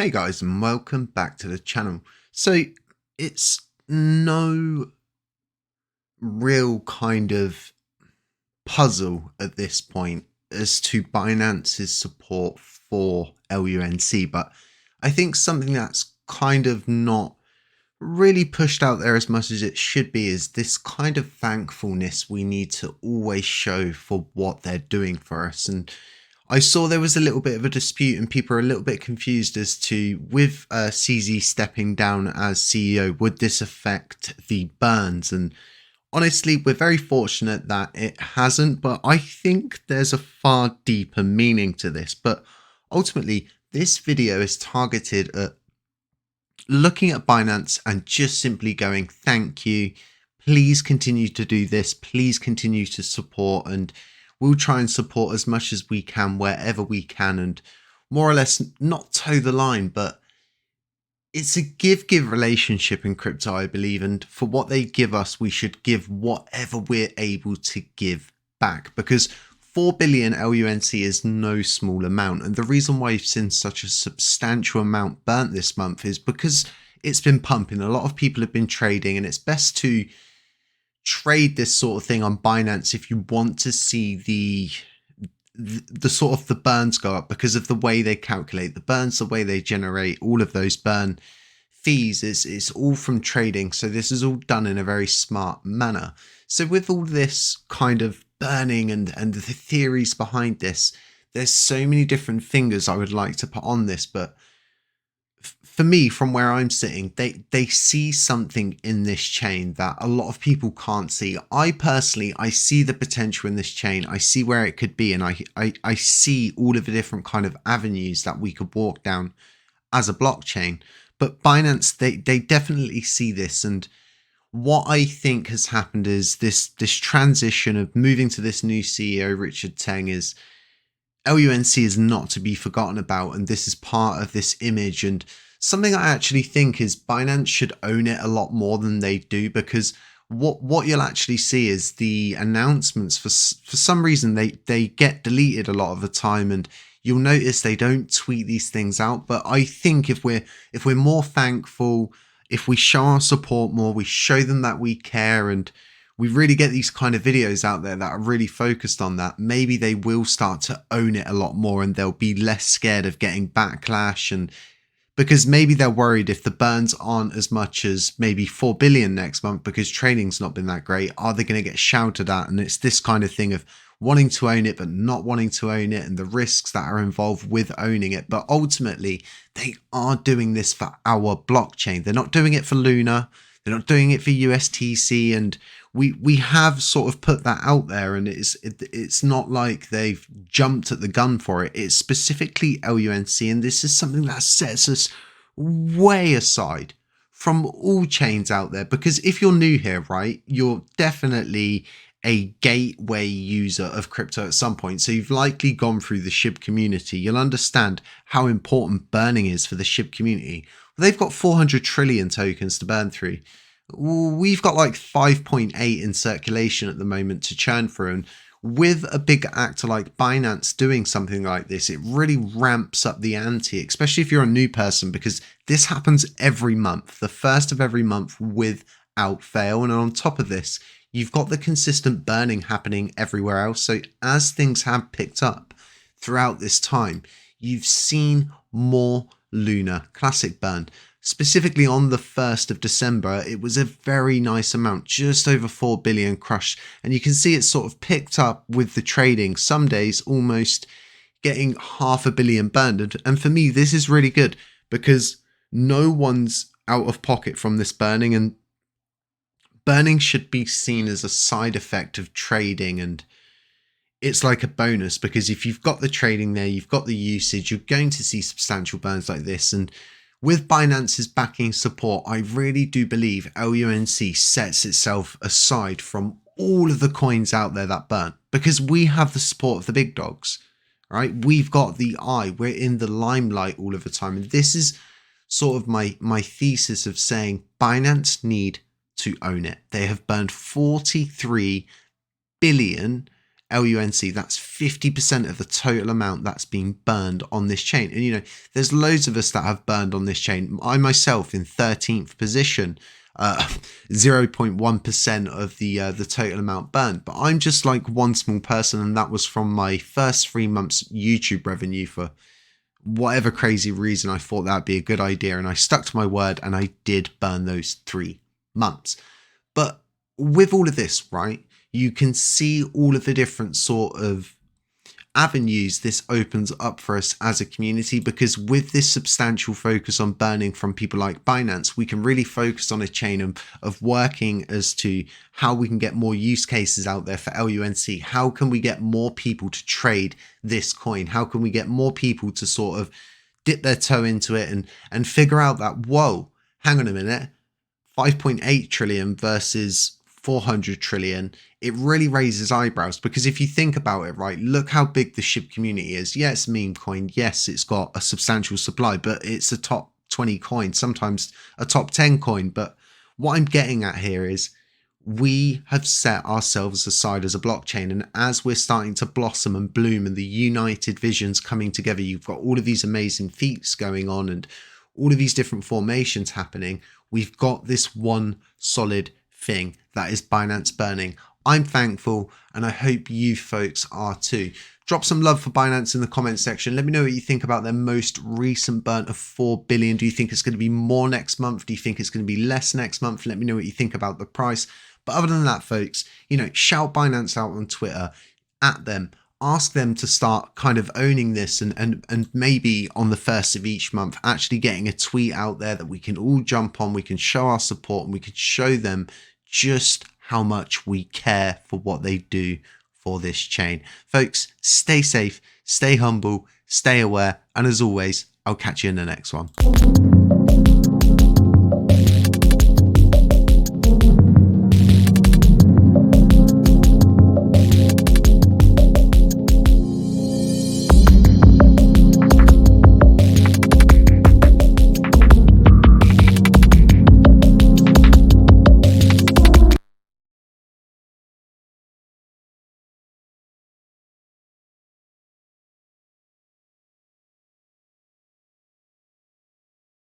Hey guys, and welcome back to the channel. So it's no real kind of puzzle at this point as to Binance's support for LUNC, but I think something that's kind of not really pushed out there as much as it should be is this kind of thankfulness we need to always show for what they're doing for us. And I saw there was a little bit of a dispute and people are a little bit confused as to, with CZ stepping down as CEO, would this affect the burns? And honestly, we're very fortunate that it hasn't, but I think there's a far deeper meaning to this. But ultimately, this video is targeted at looking at Binance and just simply going, thank you. Please continue to do this. Please continue to support, and we'll try and support as much as we can wherever we can, and more or less not toe the line, but it's a give-give relationship in crypto, I believe. And for what they give us, we should give whatever we're able to give back, because 4 billion LUNC is no small amount. And the reason why you've seen such a substantial amount burnt this month is because it's been pumping. A lot of people have been trading, and it's best to trade this sort of thing on Binance if you want to see the sort of the burns go up, because of the way they calculate the burns, the way they generate all of those burn fees. It's all from trading. So this is all done in a very smart manner. So with all this kind of burning and the theories behind this, there's so many different fingers I would like to put on this, but for me, from where I'm sitting, they see something in this chain that a lot of people can't see. I personally, I see the potential in this chain. I see where it could be, and I see all of the different kind of avenues that we could walk down as a blockchain. But Binance, they definitely see this, and what I think has happened is this transition of moving to this new CEO, Richard Teng, is LUNC is not to be forgotten about, and this is part of this image. And something I actually think is Binance should own it a lot more than they do, because what you'll actually see is the announcements for some reason they get deleted a lot of the time, and you'll notice they don't tweet these things out. But I think if we're more thankful, if we show our support more, we show them that we care, and we really get these kind of videos out there that are really focused on that, maybe they will start to own it a lot more, and they'll be less scared of getting backlash. And because maybe they're worried if the burns aren't as much as maybe 4 billion next month because trading's not been that great, are they going to get shouted at? And it's this kind of thing of wanting to own it but not wanting to own it, and the risks that are involved with owning it. But ultimately, they are doing this for our blockchain. They're not doing it for Luna. They're not doing it for USTC, and we have sort of put that out there, and it's not like they've jumped at the gun for it. It's specifically LUNC, and this is something that sets us way aside from all chains out there. Because if you're new here, right, you're definitely a gateway user of crypto at some point. So you've likely gone through the SHIB community. You'll understand how important burning is for the SHIB community. They've got 400 trillion tokens to burn through. We've got like 5.8 in circulation at the moment to churn through. And with a big actor like Binance doing something like this, it really ramps up the ante, especially if you're a new person, because this happens every month, the first of every month without fail. And on top of this, you've got the consistent burning happening everywhere else. So as things have picked up throughout this time, you've seen more Luna Classic burn. Specifically on the 1st of December, it was a very nice amount, just over 4 billion crushed. And you can see it sort of picked up with the trading, some days almost getting 500 million burned. And for me, this is really good, because no one's out of pocket from this burning, and burning should be seen as a side effect of trading, and it's like a bonus, because if you've got the trading there, you've got the usage, you're going to see substantial burns like this. And with Binance's backing support, I really do believe LUNC sets itself aside from all of the coins out there that burn, because we have the support of the big dogs, right? We've got the eye, we're in the limelight all of the time. And this is sort of my thesis of saying Binance need to own it. They have burned 43 billion LUNC. That's 50% of the total amount that's being burned on this chain. And, you know, there's loads of us that have burned on this chain. I myself in 13th position, 0.1% of the total amount burned. But I'm just like one small person, and that was from my first 3 months YouTube revenue. For whatever crazy reason, I thought that'd be a good idea, and I stuck to my word, and I did burn those 3 months. But with all of this, right, you can see all of the different sort of avenues this opens up for us as a community, because with this substantial focus on burning from people like Binance, we can really focus on a chain of working as to how we can get more use cases out there for LUNC. How can we get more people to trade this coin? How can we get more people to sort of dip their toe into it and figure out that, whoa, hang on a minute, 5.8 trillion versus 400 trillion, it really raises eyebrows. Because if you think about it, right, look how big the SHIB community is. Yes, meme coin. Yes, it's got a substantial supply, but it's a top 20 coin, sometimes a top 10 coin. But what I'm getting at here is we have set ourselves aside as a blockchain. And as we're starting to blossom and bloom and the united visions coming together, you've got all of these amazing feats going on and all of these different formations happening. We've got this one solid thing that is Binance burning. I'm thankful, and I hope you folks are too. Drop some love for Binance in the comments section. Let me know what you think about their most recent burn of 4 billion. Do you think it's going to be more next month? Do you think it's going to be less next month? Let me know what you think about the price. But other than that, folks, you know, shout Binance out on Twitter at them. Ask them to start kind of owning this, and maybe on the first of each month actually getting a tweet out there that we can all jump on, we can show our support, and we can show them just how much we care for what they do for this chain. Folks, stay safe, stay humble, stay aware, and as always, I'll catch you in the next one.